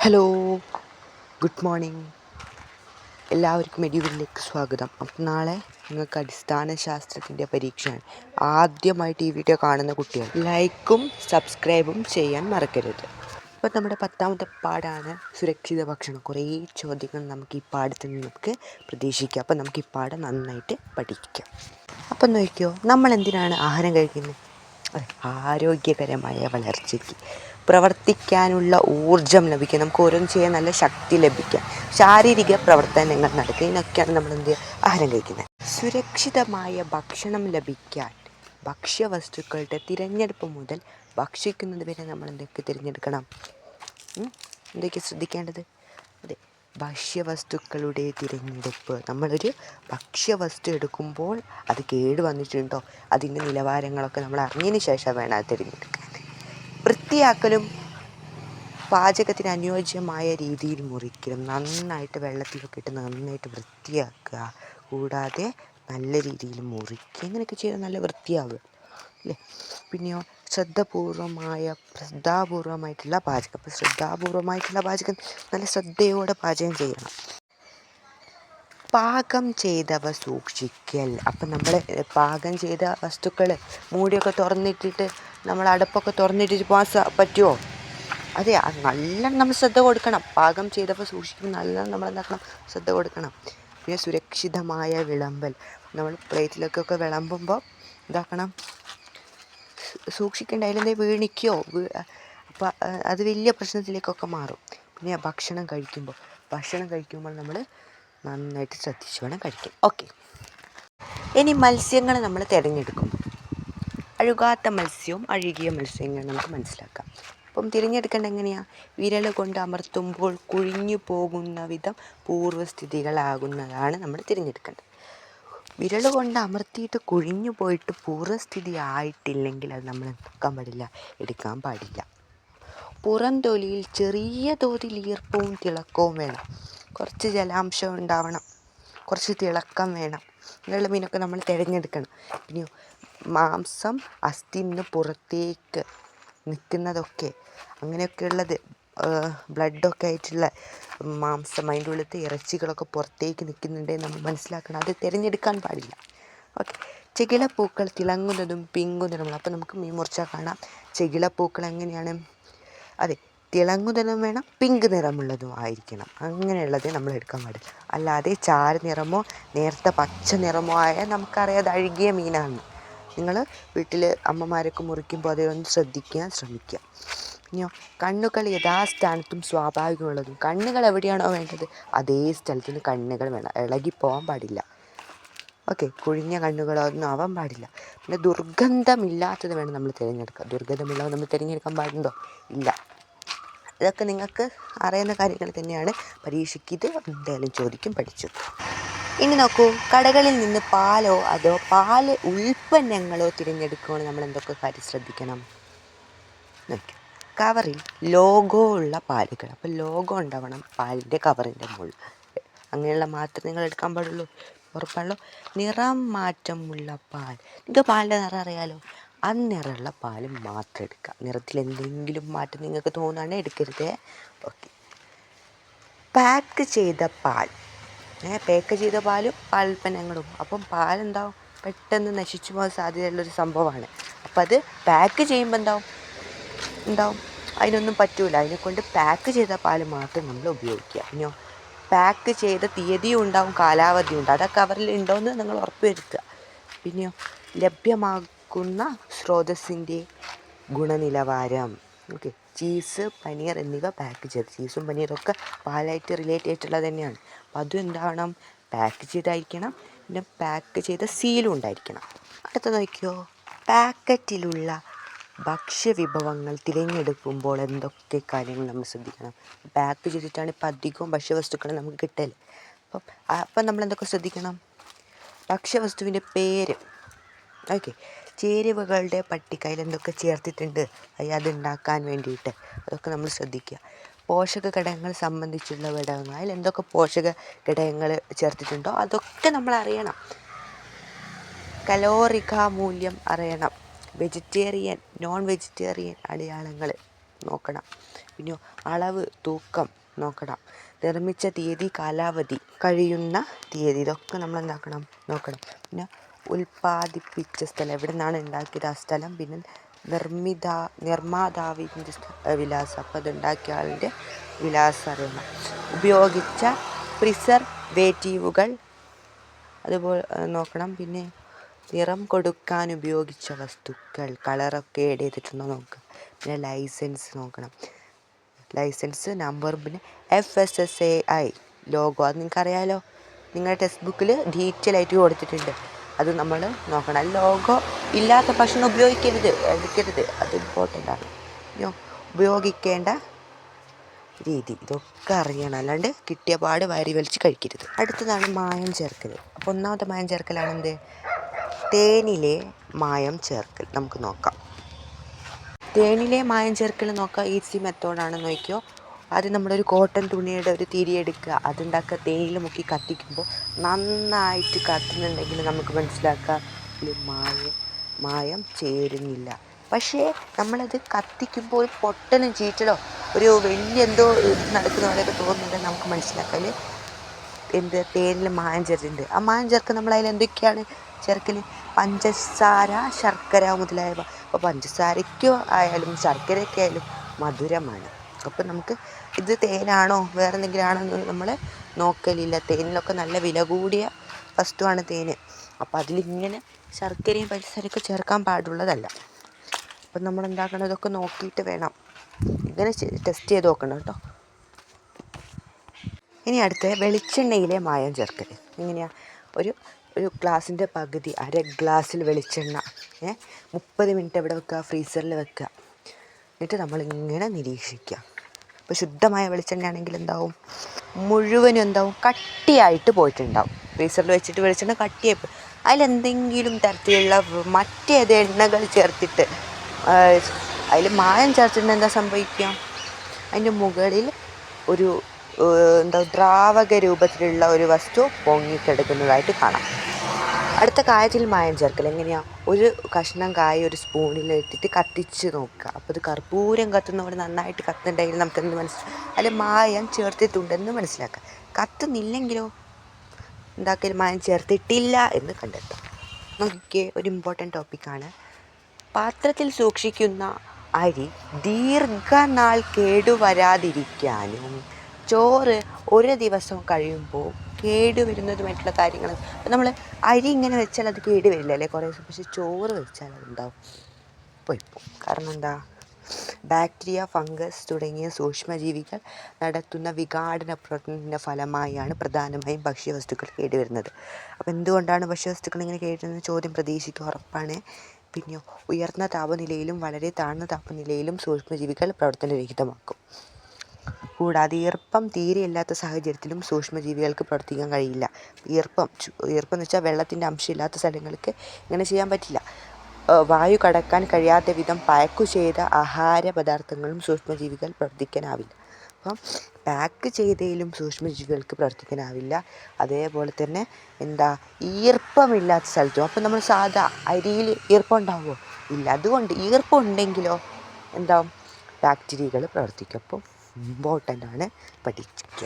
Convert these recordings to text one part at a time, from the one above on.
Hello, good morning. എല്ലാവർക്കും എഡ്യൂവിലേക്ക് സ്വാഗതം. അപ്പം നാളെ നിങ്ങൾക്ക് അടിസ്ഥാന ശാസ്ത്രത്തിൻ്റെ പരീക്ഷയാണ്. ആദ്യമായിട്ട് ഈ വീഡിയോ കാണുന്ന കുട്ടികൾ ലൈക്കും സബ്സ്ക്രൈബും ചെയ്യാൻ മറക്കരുത്. അപ്പോൾ നമ്മുടെ 10ാമത്തെ പാഠമാണ് സുരക്ഷിത ഭക്ഷണം. കുറേ ചോദ്യങ്ങൾ നമുക്ക് ഈ പാഠത്തിൽ നിന്ന് നമുക്ക് പ്രതീക്ഷിക്കാം. അപ്പം നമുക്ക് ഈ പാഠം നന്നായിട്ട് പഠിക്കാം. അപ്പം നോക്കിയോ, നമ്മൾ എന്തിനാണ് ആഹാരം കഴിക്കുന്നത്? ആരോഗ്യകരമായ വളർച്ചയ്ക്ക്, പ്രവർത്തിക്കാനുള്ള ഊർജം ലഭിക്കുക, നമുക്ക് ഓരോന്നും ചെയ്യാൻ നല്ല ശക്തി ലഭിക്കുക, ശാരീരിക പ്രവർത്തനങ്ങൾ നടക്കുക, ഇതിനൊക്കെയാണ് നമ്മൾ എന്ത് ആഹാരം കഴിക്കുന്നത്. സുരക്ഷിതമായ ഭക്ഷണം ലഭിക്കാൻ ഭക്ഷ്യവസ്തുക്കളുടെ തിരഞ്ഞെടുപ്പ് മുതൽ ഭക്ഷിക്കുന്നത് വരെ നമ്മൾ എന്തൊക്കെ തിരഞ്ഞെടുക്കണം? എന്തൊക്കെ ശ്രദ്ധിക്കേണ്ടത്? അതെ, ഭക്ഷ്യവസ്തുക്കളുടെ തിരഞ്ഞെടുപ്പ്. നമ്മളൊരു ഭക്ഷ്യവസ്തു എടുക്കുമ്പോൾ അത് കേട് വന്നിട്ടുണ്ടോ, അതിൻ്റെ നിലവാരങ്ങളൊക്കെ നമ്മൾ അറിഞ്ഞതിന് ശേഷം വേണം അത് തിരഞ്ഞെടുക്കാൻ. വൃത്തിയാക്കലും പാചകത്തിന് അനുയോജ്യമായ രീതിയിൽ മുറിക്കലും, നന്നായിട്ട് വെള്ളത്തിലൊക്കെ ഇട്ട് നന്നായിട്ട് വൃത്തിയാക്കുക, കൂടാതെ നല്ല രീതിയിൽ മുറിക്കുക, ഇങ്ങനെയൊക്കെ ചെയ്താൽ നല്ല വൃത്തിയാവുക അല്ലേ. പിന്നെയോ ശ്രദ്ധാപൂർവമായിട്ടുള്ള പാചകം. അപ്പോൾ ശ്രദ്ധാപൂർവമായിട്ടുള്ള പാചകം നല്ല ശ്രദ്ധയോടെ പാചകം ചെയ്യണം. പാകം ചെയ്തവ സൂക്ഷിക്കൽ. അപ്പം നമ്മൾ പാകം ചെയ്ത വസ്തുക്കൾ മൂടിയൊക്കെ തുറന്നിട്ടിട്ട് നമ്മൾ അടുപ്പൊക്കെ തുറന്നിട്ടിട്ട് പോകാൻ പറ്റുമോ? അതെ, നല്ല നമ്മൾ ശ്രദ്ധ കൊടുക്കണം. പാകം ചെയ്തവ സൂക്ഷിക്കുമ്പോൾ നല്ല നമ്മൾ എന്താക്കണം, ശ്രദ്ധ കൊടുക്കണം. പിന്നെ സുരക്ഷിതമായ വിളമ്പൽ. നമ്മൾ പ്ലേറ്റിലേക്കൊക്കെ വിളമ്പുമ്പോൾ എന്താക്കണം, സൂക്ഷിക്കേണ്ട, അതിലെന്തെങ്കിലും വീണിക്കോ, അപ്പോൾ അത് വലിയ പ്രശ്നത്തിലേക്കൊക്കെ മാറും. പിന്നെ ഭക്ഷണം കഴിക്കുമ്പോൾ നമ്മൾ നന്നായിട്ട് ശ്രദ്ധിച്ചു വേണം കഴിക്കാൻ. ഓക്കെ, ഇനി മത്സ്യങ്ങൾ നമ്മൾ തിരഞ്ഞെടുക്കുമ്പോൾ അഴുകാത്ത മത്സ്യവും അഴുകിയ മത്സ്യങ്ങളും നമുക്ക് മനസ്സിലാക്കാം. അപ്പം തിരഞ്ഞെടുക്കേണ്ട എങ്ങനെയാണ്? വിരൽ കൊണ്ട് അമർത്തുമ്പോൾ കുഴിഞ്ഞു പോകുന്ന വിധം പൂർവ്വസ്ഥിതികളാകുന്നതാണ് നമ്മൾ തിരഞ്ഞെടുക്കേണ്ടത്. വിരൽ കൊണ്ട് അമർത്തിയിട്ട് കുഴിഞ്ഞു പോയിട്ട് പൂർവ്വസ്ഥിതി ആയിട്ടില്ലെങ്കിൽ അത് നമ്മൾ എടുക്കാൻ പാടില്ല. പുറംതൊലിയിൽ ചെറിയ തോതിൽ ഈർപ്പവും തിളക്കവും വേണം. കുറച്ച് ജലാംശം ഉണ്ടാവണം, കുറച്ച് തിളക്കം വേണം. ഇങ്ങനെയുള്ള മീനൊക്കെ നമ്മൾ തിരഞ്ഞെടുക്കണം. പിന്നെ മാംസം അസ്ഥിന്ന് പുറത്തേക്ക് നിൽക്കുന്നതൊക്കെ, അങ്ങനെയൊക്കെയുള്ളത്, ബ്ലഡൊക്കെ ആയിട്ടുള്ള മാംസം, അതിൻ്റെ ഉള്ളിലത്തെ ഇറച്ചികളൊക്കെ പുറത്തേക്ക് നിൽക്കുന്നുണ്ടെന്ന് നമ്മൾ മനസ്സിലാക്കണം. അത് തിരഞ്ഞെടുക്കാൻ പാടില്ല. ഓക്കെ, ചെകിളപ്പൂക്കൾ തിളങ്ങുന്നതും പിങ്കുന്നതും. അപ്പോൾ നമുക്ക് മീൻ മുറിച്ചാൽ കാണാം ചെകിളപ്പൂക്കൾ എങ്ങനെയാണ്? അതെ, തിളങ്ങുന്നതും വേണം, പിങ്ക് നിറമുള്ളതും ആയിരിക്കണം. അങ്ങനെയുള്ളത് നമ്മൾ എടുക്കാൻ പാടില്ല. അല്ലാതെ ചാര നിറമോ നേരത്തെ പച്ച നിറമോ ആയാൽ നമുക്കറിയാതെ അഴുകിയ മീനാണ്. നിങ്ങൾ വീട്ടിൽ അമ്മമാരൊക്കെ മുറിക്കുമ്പോൾ അതൊന്ന് ശ്രമിക്കുക. ഇനിയോ, കണ്ണുകൾ യഥാസ്ഥാനത്തും സ്വാഭാവികമുള്ളതും. കണ്ണുകൾ എവിടെയാണോ വേണ്ടത് അതേ സ്ഥലത്തിന് കണ്ണുകൾ വേണം, ഇളകിപ്പോകാൻ പാടില്ല. ഓക്കെ, കുഴിഞ്ഞ കണ്ണുകളൊന്നും ആവാൻ പാടില്ല. പിന്നെ ദുർഗന്ധമില്ലാത്തത് വേണം നമ്മൾ തിരഞ്ഞെടുക്കുക. ദുർഗന്ധമില്ലാതെ നമ്മൾ തിരഞ്ഞെടുക്കാൻ പാടുണ്ടോ? ഇല്ല. ഇതൊക്കെ നിങ്ങൾക്ക് അറിയുന്ന കാര്യങ്ങൾ തന്നെയാണ്. പരീക്ഷയ്ക്ക് ഇത് എന്തായാലും ചോദിക്കും, പഠിച്ചു. ഇനി നോക്കൂ, കടകളിൽ നിന്ന് പാലോ അതോ പാൽ ഉൽപ്പന്നങ്ങളോ തിരഞ്ഞെടുക്കുമ്പോൾ നമ്മൾ എന്തൊക്കെ കാര്യം ശ്രദ്ധിക്കണം? നോക്കി, കവറിൽ ലോഗോ ഉള്ള പാലുകൾ. അപ്പോൾ ലോഗോ ഉണ്ടാവണം പാലിൻ്റെ കവറിൻ്റെ മുകളിൽ. അങ്ങനെയുള്ള മാത്രമേ നിങ്ങൾ എടുക്കാൻ പാടുള്ളൂ, ഉറപ്പാണല്ലോ. നിറം മാറ്റമുള്ള പാൽ. നിങ്ങൾക്ക് പാലിൻ്റെ നിറം അറിയാലോ, ആ നിറമുള്ള പാൽ മാത്രം എടുക്കുക. നിറത്തിൽ എന്തെങ്കിലും മാറ്റം നിങ്ങൾക്ക് തോന്നുകയാണെങ്കിൽ എടുക്കരുതേ. ഓക്കെ, പാക്ക് ചെയ്ത പാലും പാലുൽപ്പന്നങ്ങളും. അപ്പം പാലെന്താവും, പെട്ടെന്ന് നശിച്ചു പോകാൻ സാധ്യതയുള്ളൊരു സംഭവമാണ്. അപ്പം അത് പാക്ക് ചെയ്യുമ്പോൾ എന്താവും, അതിനൊന്നും പറ്റൂല. അതിനെക്കൊണ്ട് പാക്ക് ചെയ്ത പാൽ മാത്രം നമ്മൾ ഉപയോഗിക്കുക. ഇനിയോ, പാക്ക് ചെയ്ത തീയതിയും ഉണ്ടാവും, കാലാവധിയും ഉണ്ടാവും. അതൊക്കെ കവറിൽ ഉണ്ടോയെന്ന് നിങ്ങൾ ഉറപ്പ് വരുത്തുക. പിന്നെയോ, ലഭ്യമാകുന്ന സ്രോതസ്സിൻ്റെ ഗുണനിലവാരം. ഓക്കെ, ചീസ്, പനീർ എന്നിവ പാക്ക് ചെയ്ത്, ചീസും പനീറൊക്കെ പാലായിട്ട് റിലേറ്റ് ചെയ്തിട്ടുള്ളത് തന്നെയാണ്. അപ്പോൾ അതും എന്താവണം, പാക്ക് ചെയ്തായിരിക്കണം. പിന്നെ പാക്ക് ചെയ്ത സീലും ഉണ്ടായിരിക്കണം. അടുത്ത നോക്കിയോ, പാക്കറ്റിലുള്ള ഭക്ഷ്യവിഭവങ്ങൾ തിരഞ്ഞെടുക്കുമ്പോൾ എന്തൊക്കെ കാര്യങ്ങൾ നമ്മൾ ശ്രദ്ധിക്കണം? പാക്ക് ചെയ്തിട്ടാണ് ഇപ്പം അധികവും ഭക്ഷ്യവസ്തുക്കൾ നമുക്ക് കിട്ടൽ. അപ്പം നമ്മൾ എന്തൊക്കെ ശ്രദ്ധിക്കണം? ഭക്ഷ്യവസ്തുവിൻ്റെ പേര്. ഓക്കെ, ചേരുവകളുടെ പട്ടികയിൽ എന്തൊക്കെ ചേർത്തിട്ടുണ്ട് അതുണ്ടാക്കാൻ വേണ്ടിയിട്ട്, അതൊക്കെ നമ്മൾ ശ്രദ്ധിക്കുക. പോഷക ഘടകങ്ങൾ സംബന്ധിച്ചുള്ള ഘടകങ്ങൾ, അതിൽ എന്തൊക്കെ പോഷക ഘടകങ്ങൾ ചേർത്തിട്ടുണ്ടോ അതൊക്കെ നമ്മൾ അറിയണം. കലോറിക മൂല്യം അറിയണം. വെജിറ്റേറിയൻ, നോൺ വെജിറ്റേറിയൻ അടയാളങ്ങൾ നോക്കണം. പിന്നെ അളവ്, തൂക്കം നോക്കണം. നിർമ്മിച്ച തീയതി, കാലാവധി, കഴിയുന്ന തീയതി, ഇതൊക്കെ നമ്മൾ എന്താക്കണം നോക്കണം. പിന്നെ ഉൽപ്പാദിപ്പിച്ച സ്ഥലം, എവിടെ നിന്നാണ് ഉണ്ടാക്കിയത് ആ സ്ഥലം. പിന്നെ നിർമ്മാതാവിൻ്റെ വിലാസം, അപ്പോൾ അത് ഉണ്ടാക്കിയ ആളിൻ്റെ വിലാസം അറിയണം. ഉപയോഗിച്ച പ്രിസർവേറ്റീവുകൾ അതുപോലെ നോക്കണം. പിന്നെ നിറം കൊടുക്കാൻ ഉപയോഗിച്ച വസ്തുക്കൾ, കളറൊക്കെ ഏഡ് ചെയ്തിട്ടുണ്ടോ നോക്കുക. പിന്നെ ലൈസൻസ് നോക്കണം, ലൈസൻസ് നമ്പറും. പിന്നെ FSSAI ലോഗോ, അത് നിങ്ങൾക്കറിയാമല്ലോ, നിങ്ങളുടെ ടെക്സ്റ്റ് ബുക്കിൽ ഡീറ്റെയിൽ ആയിട്ട് കൊടുത്തിട്ടുണ്ട്. അത് നമ്മൾ നോക്കണം. ലോഗോ ഇല്ലാത്ത ഭക്ഷണം എടുക്കരുത്, അത് ഇമ്പോർട്ടൻ്റ് ആണ്. ഉപയോഗിക്കേണ്ട രീതി, ഇതൊക്കെ അറിയണം. അല്ലാണ്ട് കിട്ടിയ പാട് വാരി വലിച്ച് കഴിക്കരുത്. അടുത്തതാണ് മായം ചേർക്കൽ. അപ്പോൾ ഒന്നാമത്തെ മായം ചേർക്കലാണ് എന്ത്? തേനിലെ മായം ചേർക്കൽ. നമുക്ക് നോക്കാം. തേനിലെ മായം ചേർക്കൽ നോക്കാം. ഈസി മെത്തേഡാണെന്ന് നോക്കിയോ. ആദ്യം നമ്മളൊരു കോട്ടൺ തുണിയുടെ ഒരു തിരി എടുക്കുക, അതുണ്ടാക്കുക. തേനിൽ മുക്കി കത്തിക്കുമ്പോൾ നന്നായിട്ട് കത്തുന്നുണ്ടെങ്കിൽ നമുക്ക് മനസ്സിലാക്കാം മായം ചേരുന്നില്ല. പക്ഷേ നമ്മളത് കത്തിക്കുമ്പോൾ ഒരു പൊട്ടലും ചീറ്റലോ ഒരു വലിയ എന്തോ നടക്കുന്ന പോലെയൊക്കെ തോന്നുന്നുണ്ടെങ്കിൽ നമുക്ക് മനസ്സിലാക്കാൻ തേനിൽ മായം ചേർത്തിട്ടുണ്ട്. ആ മായം ചേർക്കുക നമ്മൾ അതിൽ എന്തൊക്കെയാണ് ചേർക്കൽ? പഞ്ചസാര, ശർക്കര മുതലായവ. അപ്പോൾ പഞ്ചസാരയ്ക്കോ ആയാലും ശർക്കരയ്ക്ക് ആയാലും മധുരമാണ്. അപ്പം നമുക്ക് ഇത് തേനാണോ വേറെ എന്തെങ്കിലും ആണോ എന്ന് നമ്മൾ നോക്കലില്ല. തേനിലൊക്കെ നല്ല വില കൂടിയ വസ്തുവാണ് തേന്. അപ്പോൾ അതിലിങ്ങനെ ശർക്കരയും പഞ്ചസാരയൊക്കെ ചേർക്കാൻ പാടുള്ളതല്ല. അപ്പം നമ്മൾ എന്താക്കണം, ഇതൊക്കെ നോക്കിയിട്ട് വേണം ഇങ്ങനെ ടെസ്റ്റ് ചെയ്ത് നോക്കണം കേട്ടോ. ഇനി അടുത്ത വെളിച്ചെണ്ണയിലെ മായം ചേർക്കൽ. എങ്ങനെയാണ്? ഒരു ഗ്ലാസിൻ്റെ പകുതി, അര ഗ്ലാസ്സിൽ വെളിച്ചെണ്ണ 30 മിനിറ്റ് എവിടെ വെക്കുക? ഫ്രീസറിൽ വെക്കുക. എന്നിട്ട് നമ്മളിങ്ങനെ നിരീക്ഷിക്കുക. ഇപ്പോൾ ശുദ്ധമായ വെളിച്ചെണ്ണ ആണെങ്കിൽ എന്താവും? മുഴുവനും എന്താവും? കട്ടിയായിട്ട് പോയിട്ടുണ്ടാവും. ഫ്രീസറിൽ വെച്ചിട്ട് വെളിച്ചെണ്ണ കട്ടിയായി അതിലെന്തെങ്കിലും തരത്തിലുള്ള മറ്റേത് എണ്ണകൾ ചേർത്തിട്ട് അതിൽ മായം ചേർത്തിട്ട് എന്താ സംഭവിക്കുക? അതിൻ്റെ മുകളിൽ ഒരു ദ്രാവക രൂപത്തിലുള്ള ഒരു വസ്തു പൊങ്ങിക്കിടക്കുന്നതായിട്ട് കാണാം. അടുത്ത കായത്തിൽ മായം ചേർക്കൽ എങ്ങനെയാണ്? ഒരു കഷ്ണം കായ ഒരു സ്പൂണിലിട്ടിട്ട് കത്തിച്ച് നോക്കുക. അപ്പോൾ ഇത് കർപ്പൂരം കത്തുന്നവിടെ നന്നായിട്ട് കത്തുന്നുണ്ടെങ്കിൽ നമുക്കെന്ത് മനസ്സിലാക്കാം? അതിൽ മായം ചേർത്തിട്ടുണ്ടെന്ന് മനസ്സിലാക്കാം. കത്തുന്നില്ലെങ്കിലോ എന്താക്കൽ മായം ചേർത്തിട്ടില്ല എന്ന് കണ്ടെത്താം. നോക്കിയേ, ഒരു ഇമ്പോർട്ടൻ്റ് ടോപ്പിക്കാണ്. പാത്രത്തിൽ സൂക്ഷിക്കുന്ന അരി ദീർഘനാൾ കേടുവരാതിരിക്കാനും ചോറ് ഒരു ദിവസം കഴിയുമ്പോൾ കേടുവരുന്നതുമായിട്ടുള്ള കാര്യങ്ങൾ. നമ്മൾ അരി ഇങ്ങനെ വെച്ചാൽ അത് കേടുവരില്ല അല്ലേ കുറേ ദിവസം. പക്ഷേ ചോറ് വെച്ചാൽ അതുണ്ടാവും, പോയിപ്പോവും. കാരണം എന്താ? ബാക്ടീരിയ, ഫംഗസ് തുടങ്ങിയ സൂക്ഷ്മജീവികൾ നടത്തുന്ന വിഘാടന പ്രവർത്തനത്തിൻ്റെ ഫലമായാണ് പ്രധാനമായും ഭക്ഷ്യവസ്തുക്കൾ കേടുവരുന്നത്. അപ്പോൾ എന്തുകൊണ്ടാണ് ഭക്ഷ്യവസ്തുക്കൾ ഇങ്ങനെ കേടുവരുന്നത് ചോദ്യം പ്രതീക്ഷിക്കുക, ഉറപ്പാണ്. പിന്നെ ഉയർന്ന താപനിലയിലും വളരെ താഴ്ന്ന താപനിലയിലും സൂക്ഷ്മജീവികൾ പ്രവർത്തനരഹിതമാക്കും. കൂടാതെ ഈർപ്പം തീരെ ഇല്ലാത്ത സാഹചര്യത്തിലും സൂക്ഷ്മജീവികൾക്ക് പ്രവർത്തിക്കാൻ കഴിയില്ല. ഈർപ്പം എന്ന് വെച്ചാൽ വെള്ളത്തിൻ്റെ അംശമില്ലാത്ത സ്ഥലങ്ങൾക്ക് ഇങ്ങനെ ചെയ്യാൻ പറ്റില്ല. വായു കടക്കാൻ കഴിയാത്ത വിധം പാക്ക് ചെയ്ത ആഹാര പദാർത്ഥങ്ങളും സൂക്ഷ്മജീവികൾ പ്രവർത്തിക്കാനാവില്ല. അപ്പം പാക്ക് ചെയ്തതിലും സൂക്ഷ്മജീവികൾക്ക് പ്രവർത്തിക്കാനാവില്ല. അതേപോലെ തന്നെ ഈർപ്പമില്ലാത്ത സ്ഥലത്തും. അപ്പം നമ്മൾ സാധാ അരിയിൽ ഈർപ്പം ഉണ്ടാവുമോ? ഇല്ല. അതുകൊണ്ട് ഈർപ്പം ഉണ്ടെങ്കിലോ എന്താവും? ബാക്ടീരിയകൾ പ്രവർത്തിക്കും. അപ്പം ഇമ്പോർട്ടൻ്റ് ആണ്, പഠിക്കുക.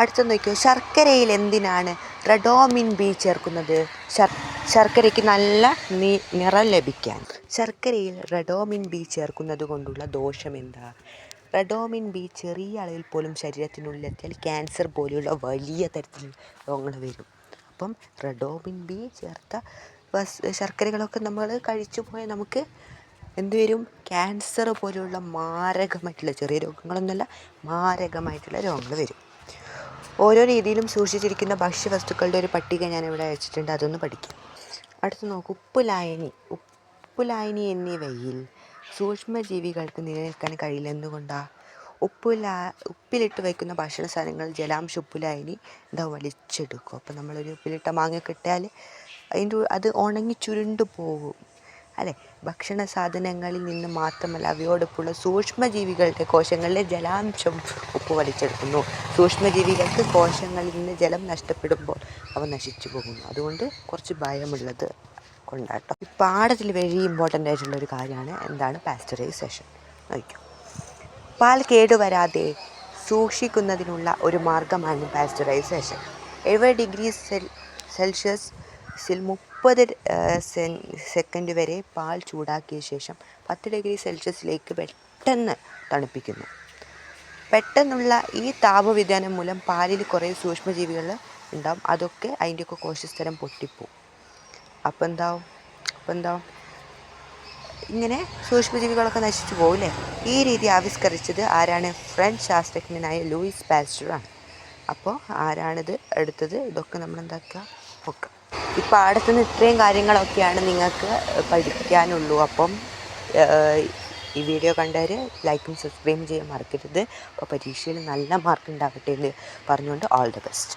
അടുത്ത നോക്കിയോ, ശർക്കരയിൽ എന്തിനാണ് റെഡോമിൻ ബി ചേർക്കുന്നത്? ശർക്കരയ്ക്ക് നല്ല നിറം ലഭിക്കാൻ. ശർക്കരയിൽ റെഡോമിൻ ബി ചേർക്കുന്നത് കൊണ്ടുള്ള ദോഷം എന്താ? റെഡോമിൻ ബി ചെറിയ അളവിൽ പോലും ശരീരത്തിനുള്ളിലെത്തിയാൽ ക്യാൻസർ പോലെയുള്ള വലിയ തരത്തിലുള്ള രോഗങ്ങൾ വരും. അപ്പം റെഡോമിൻ ബി ചേർത്ത ശർക്കരകളൊക്കെ നമ്മൾ കഴിച്ചു പോയാൽ നമുക്ക് എന്തുവരും? ക്യാൻസർ പോലെയുള്ള മാരകമായിട്ടുള്ള, ചെറിയ രോഗങ്ങളൊന്നുമല്ല, മാരകമായിട്ടുള്ള രോഗങ്ങൾ വരും. ഓരോ രീതിയിലും സൂക്ഷിച്ചിരിക്കുന്ന ഭക്ഷ്യവസ്തുക്കളുടെ ഒരു പട്ടിക ഞാനിവിടെ വെച്ചിട്ടുണ്ട്, അതൊന്ന് പഠിക്കാം. അടുത്ത് നോക്കൂ, ഉപ്പു ലായനി എന്നിവയിൽ സൂക്ഷ്മജീവികൾക്ക് നിലനിൽക്കാൻ കഴിയില്ല. എന്തുകൊണ്ടാണ്? ഉപ്പിലിട്ട് വയ്ക്കുന്ന ഭക്ഷണ സാധനങ്ങൾ ജലാംശ ഉപ്പുലായനി വലിച്ചെടുക്കും. അപ്പോൾ നമ്മളൊരു ഉപ്പിലിട്ട മാങ്ങ കിട്ടിയാൽ അത് ഉണങ്ങി ചുരുണ്ടു പോകും അല്ലേ? ഭക്ഷണ സാധനങ്ങളിൽ നിന്ന് മാത്രമല്ല അവയോടൊപ്പമുള്ള സൂക്ഷ്മജീവികളുടെ കോശങ്ങളിലെ ജലാംശം ഉപ്പ് വലിച്ചെടുക്കുന്നു. സൂക്ഷ്മജീവികൾക്ക് കോശങ്ങളിൽ നിന്ന് ജലം നഷ്ടപ്പെടുമ്പോൾ അവ നശിച്ചു പോകുന്നു. അതുകൊണ്ട് കുറച്ച് ഭയമുള്ളത് കൊണ്ടാട്ടോ. ഈ പാഠത്തിൽ വെരി ഇമ്പോർട്ടൻ്റ് ആയിട്ടുള്ളൊരു കാര്യമാണ് പാസ്ചറൈസേഷൻ. നോക്കൂ, പാൽ കേടുവരാതെ സൂക്ഷിക്കുന്നതിനുള്ള ഒരു മാർഗ്ഗമാണ് പാസ്ചറൈസേഷൻ. 70 ഡിഗ്രി സെൽഷ്യസിൽ 30 സെക്കൻഡ് വരെ പാൽ ചൂടാക്കിയ ശേഷം 10 ഡിഗ്രി സെൽഷ്യസിലേക്ക് പെട്ടെന്ന് തണുപ്പിക്കുന്നു. പെട്ടെന്നുള്ള ഈ താപവ്യതിയാനം മൂലം പാലിൽ കുറേ സൂക്ഷ്മജീവികൾ ഉണ്ടാവും. അതൊക്കെ അതിൻ്റെയൊക്കെ കോശസ്തരം പൊട്ടിപ്പോവും. അപ്പം എന്താവും ഇങ്ങനെ സൂക്ഷ്മജീവികളൊക്കെ നശിച്ചു പോകില്ലേ. ഈ രീതി ആവിഷ്കരിച്ചത് ആരാണ്? ഫ്രഞ്ച് ശാസ്ത്രജ്ഞനായ ലൂയിസ് പാസ്ചറാണ്. അപ്പോൾ ആരാണിത് എടുത്തത്? ഇതൊക്കെ നമ്മൾ എന്താക്കുക നോക്കുക. ഈ പാഠത്തുനിന്ന് ഇത്രയും കാര്യങ്ങളൊക്കെയാണ് നിങ്ങൾക്ക് പഠിക്കാനുള്ളൂ. അപ്പം ഈ വീഡിയോ കണ്ടവർ ലൈക്കും സബ്സ്ക്രൈബും ചെയ്യാൻ മറക്കരുത്. അപ്പോൾ പരീക്ഷയിൽ നല്ല മാർക്ക് ഉണ്ടാകട്ടെ എന്ന് പറഞ്ഞുകൊണ്ട് ഓൾ ദി ബെസ്റ്റ്.